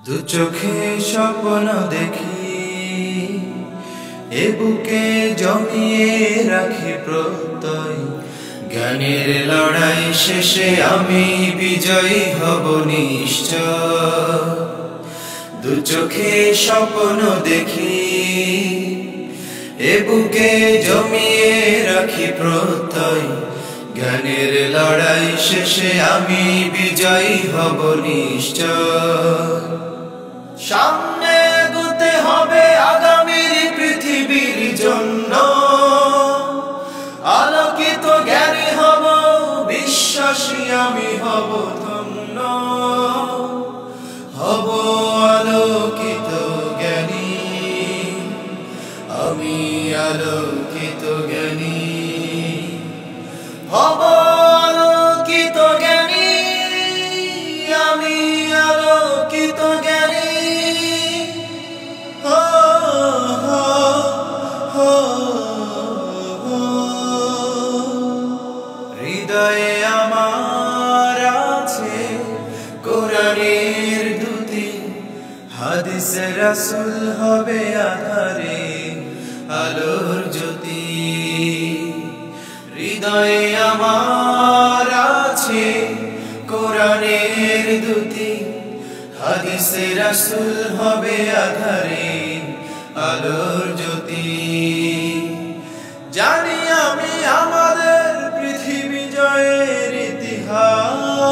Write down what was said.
দু চোখে স্বপ্ন দেখি, এ বুকে জমিয়ে রাখি প্রত্যয়। জ্ঞানের লড়াই শেষে আমি বিজয়ী হব নিশ্চয়। দু চোখে স্বপ্ন দেখি, এ বুকে জমিয়ে রাখি প্রত্যয়। জ্ঞানের লড়াই শেষে আমি বিজয়ী হব নিশ্চয়। সামনে এগোতে হবে আগামীর পৃথিবীর জন্য। আলোকিত জ্ঞানী হব, বিশ্বাসী আমি হব ধন্য। হব আলোকিত জ্ঞানী, আমি আলোকিত জ্ঞানী। হব আলোকিত জ্ঞানী, আমি আলোকিত জ্ঞানী। হৃদয়ে আমার আছে কোরআনের দুটি, হাদিসে রাসূল হবে আধারে আলোর জ্যোতি। হৃদয়ে আমার আছে কোরআনের দুটি, হাদিসে রাসূল হবে আধারে আলোর জ্যোতি। জানি আমি আমাদের পৃথিবী জয়ের ইতিহাস,